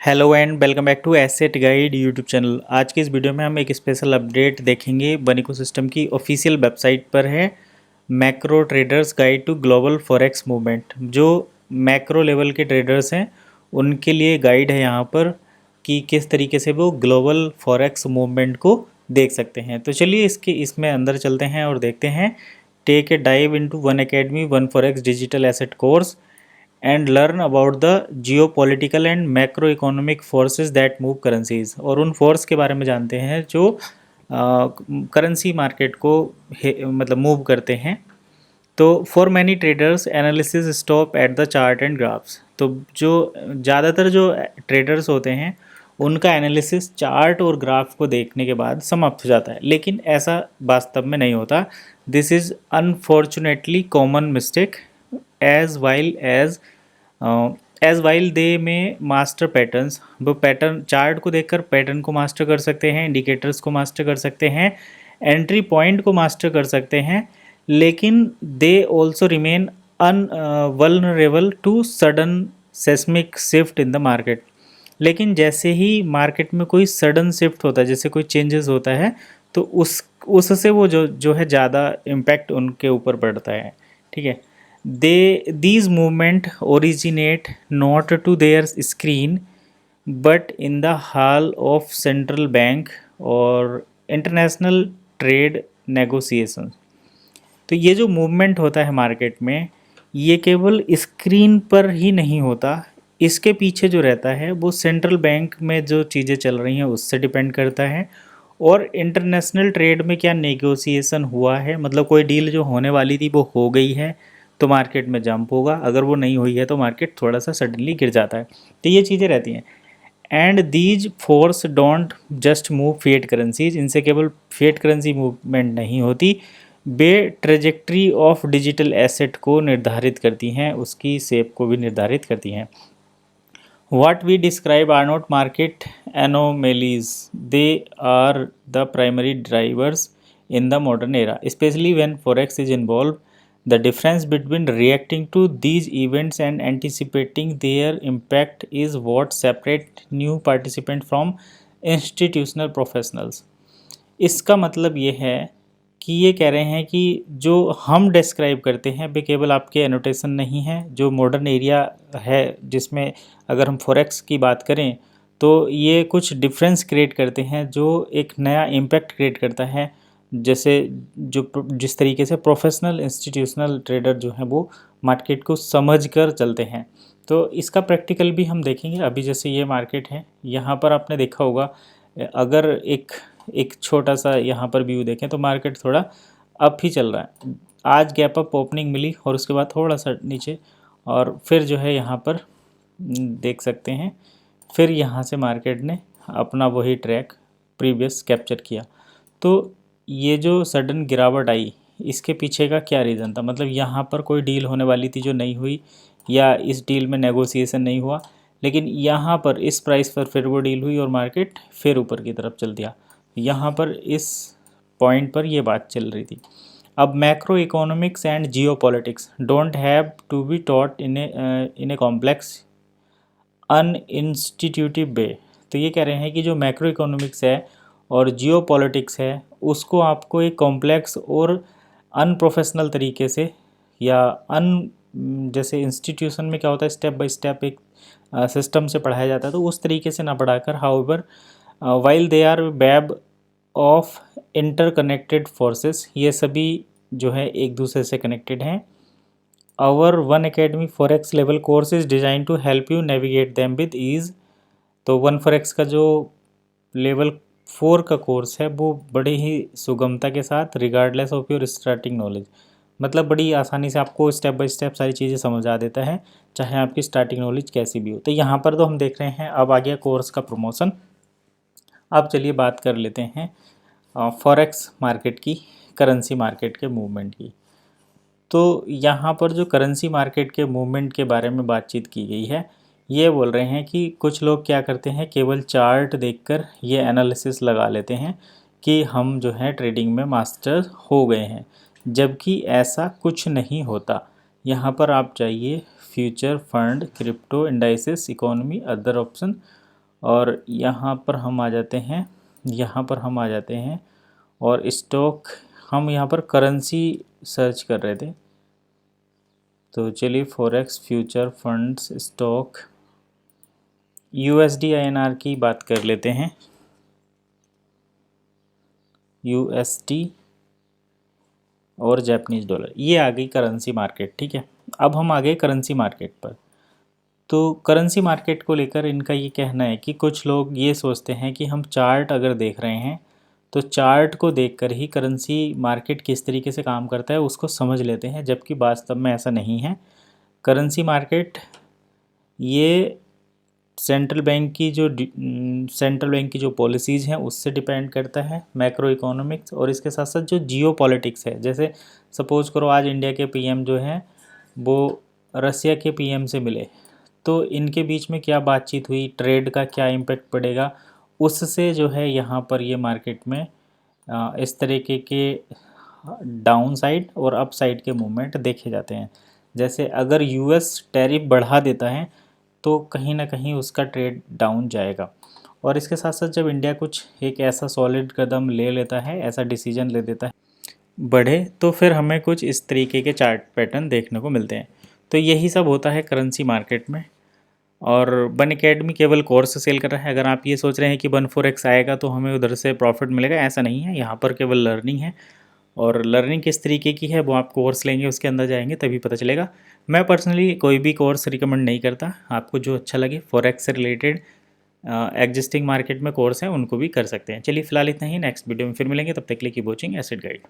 Hello and welcome back to asset guide YouTube channel. आज की इस वीडियो में हम एक स्पेशल अपडेट देखेंगे। वन इकोसिस्टम की ऑफिशियल वेबसाइट पर है macro traders guide to global forex movement. जो मैक्रो लेवल के ट्रेडर्स हैं उनके लिए गाइड है यहाँ पर कि किस तरीके से वो ग्लोबल फॉरेक्स मूवमेंट को देख सकते हैं। तो चलिए इसमें अंदर चलते हैं और देखते हैं। Take a dive into one academy one forex digital asset course and learn about the geo political and macro economic forces that move currencies. और उन फोर्स के बारे में जानते हैं जो करेंसी मार्केट को मतलब मूव करते हैं। तो for many traders analysis stop at the chart and graphs. तो जो ज़्यादातर जो ट्रेडर्स होते हैं उनका एनालिसिस चार्ट और ग्राफ को देखने के बाद समाप्त हो जाता है, लेकिन ऐसा वास्तव में नहीं होता। This is unfortunately common mistake as while they में मास्टर पैटर्न्स। वो पैटर्न चार्ट को देखकर पैटर्न को मास्टर कर सकते हैं, इंडिकेटर्स को मास्टर कर सकते हैं, एंट्री पॉइंट को मास्टर कर सकते हैं, लेकिन they also remain vulnerable to sudden seismic shift in the market. लेकिन जैसे ही मार्केट में कोई सडन शिफ्ट होता है, जैसे कोई चेंजेस होता है, तो उससे वो जो है ज़्यादा इम्पैक्ट उनके ऊपर पड़ता है। ठीक है। These movement originate not to their screen but in the hall of central bank और international trade negotiations। तो ये जो मूवमेंट होता है मार्केट में, ये केवल स्क्रीन पर ही नहीं होता। इसके पीछे जो रहता है वो सेंट्रल बैंक में जो चीज़ें चल रही हैं उससे डिपेंड करता है। और इंटरनेशनल ट्रेड में क्या नेगोशिएशन हुआ है, मतलब कोई डील जो होने वाली थी वो हो गई है तो मार्केट में जंप होगा, अगर वो नहीं हुई है तो मार्केट थोड़ा सा सडनली गिर जाता है। तो ये चीज़ें रहती हैं। And these force don't just move fiat currencies. इनसे केवल फिएट करेंसी मूवमेंट नहीं होती, वे ट्रेजेक्ट्री ऑफ डिजिटल एसेट को निर्धारित करती हैं, उसकी शेप को भी निर्धारित करती हैं। What we describe are not market anomalies, they are the primary drivers in the modern era, especially when forex is involved. The difference between reacting to these events and anticipating their impact is what separates new participants from institutional professionals. इसका मतलब ये है कि ये कह रहे हैं कि जो हम डिस्क्राइब करते हैं वे केवल आपके एनोटेशन नहीं है। जो मॉडर्न एरिया है जिसमें अगर हम फॉरेक्स की बात करें तो ये कुछ डिफरेंस क्रिएट करते हैं जो एक नया इम्पैक्ट क्रिएट करता है। जैसे जिस तरीके से प्रोफेशनल इंस्टीट्यूशनल ट्रेडर जो हैं वो मार्केट को समझ कर चलते हैं। तो इसका प्रैक्टिकल भी हम देखेंगे। अभी जैसे ये मार्केट है, यहाँ पर आपने देखा होगा, अगर एक छोटा सा यहाँ पर व्यू देखें तो मार्केट थोड़ा अप ही चल रहा है। आज गैप अप ओपनिंग मिली और उसके बाद थोड़ा सा नीचे, और फिर जो है यहाँ पर देख सकते हैं फिर यहाँ से मार्केट ने अपना वही ट्रैक प्रीवियस कैप्चर किया। तो ये जो सडन गिरावट आई, इसके पीछे का क्या रीज़न था? मतलब यहाँ पर कोई डील होने वाली थी जो नहीं हुई, या इस डील में नेगोशिएशन नहीं हुआ, लेकिन यहाँ पर इस प्राइस पर फिर वो डील हुई और मार्केट फिर ऊपर की तरफ चल दिया। यहाँ पर इस पॉइंट पर ये बात चल रही थी। अब macroeconomics and geopolitics don't have to be taught in a complex unintuitive way. तो ये कह रहे हैं कि जो मैक्रो इकोनॉमिक्स है और जियो पॉलिटिक्स है उसको आपको एक कॉम्प्लेक्स और अनप्रोफेशनल तरीके से, या जैसे इंस्टीट्यूशन में क्या होता है स्टेप बाय स्टेप एक सिस्टम से पढ़ाया जाता है, तो उस तरीके से ना पढ़ाकर, however while they are web of interconnected forces, ये सभी जो है एक दूसरे से कनेक्टेड हैं। Our one academy forex level course is design to help you navigate them with ease. तो वन फॉरेक्स का जो लेवल 4 का कोर्स है वो बड़े ही सुगमता के साथ, regardless of your starting knowledge, मतलब बड़ी आसानी से आपको स्टेप बाय स्टेप सारी चीज़ें समझा देता है, चाहे आपकी स्टार्टिंग नॉलेज कैसी भी हो। तो यहाँ पर तो हम देख रहे हैं अब आ गया कोर्स का प्रमोशन। अब चलिए बात कर लेते हैं फॉरेक्स मार्केट की, करेंसी मार्केट के मूवमेंट की। तो यहाँ पर जो करेंसी मार्केट के मूवमेंट के बारे में बातचीत की गई है, ये बोल रहे हैं कि कुछ लोग क्या करते हैं, केवल चार्ट देखकर ये एनालिसिस लगा लेते हैं कि हम जो है ट्रेडिंग में मास्टर हो गए हैं, जबकि ऐसा कुछ नहीं होता। यहाँ पर आप चाहिए future, fund, crypto, indices, economy, other option, और यहाँ पर हम आ जाते हैं, और स्टॉक हम यहाँ पर करेंसी सर्च कर रहे थे। तो चलिए forex future funds stock USD INR की बात कर लेते हैं। USD और जापानीज़ डॉलर, ये आ गई करेंसी मार्केट। ठीक है, अब हम आ गए करेंसी मार्केट पर। तो करेंसी मार्केट को लेकर इनका ये कहना है कि कुछ लोग ये सोचते हैं कि हम चार्ट अगर देख रहे हैं तो चार्ट को देखकर ही करेंसी मार्केट किस तरीके से काम करता है उसको समझ लेते हैं, जबकि वास्तव में ऐसा नहीं है। करेंसी मार्केट ये सेंट्रल बैंक की जो पॉलिसीज़ हैं उससे डिपेंड करता है, मैक्रो इकोनॉमिक्स, और इसके साथ साथ जो जियो पॉलिटिक्स है। जैसे सपोज़ करो आज इंडिया के PM जो हैं वो रसिया के PM से मिले, तो इनके बीच में क्या बातचीत हुई, ट्रेड का क्या इम्पेक्ट पड़ेगा, उससे जो है यहाँ पर ये मार्केट में इस तरीके के डाउन साइड और अप साइड के मूवमेंट देखे जाते हैं। जैसे अगर US टैरिफ बढ़ा देता है तो कहीं ना कहीं उसका ट्रेड डाउन जाएगा। और इसके साथ साथ जब इंडिया कुछ एक ऐसा सॉलिड कदम ले लेता है, ऐसा डिसीजन ले देता है बढ़े, तो फिर हमें कुछ इस तरीके के चार्ट पैटर्न देखने को मिलते हैं। तो यही सब होता है करेंसी मार्केट में। और वन एकेडमी केवल कोर्स सेल कर रहा है। अगर आप ये सोच रहे हैं कि 1 4x आएगा तो हमें उधर से प्रॉफिट मिलेगा, ऐसा नहीं है। यहाँ पर केवल लर्निंग है, और लर्निंग किस तरीके की है वो आप कोर्स लेंगे उसके अंदर जाएंगे तभी पता चलेगा। मैं पर्सनली कोई भी कोर्स रिकमेंड नहीं करता, आपको जो अच्छा लगे फॉरेक्स से रिलेटेड एग्जिस्टिंग मार्केट में कोर्स है उनको भी कर सकते हैं। चलिए फिलहाल इतना ही, नेक्स्ट वीडियो में फिर मिलेंगे, तब तक के लिए कीप वॉचिंग एसेट गाइड।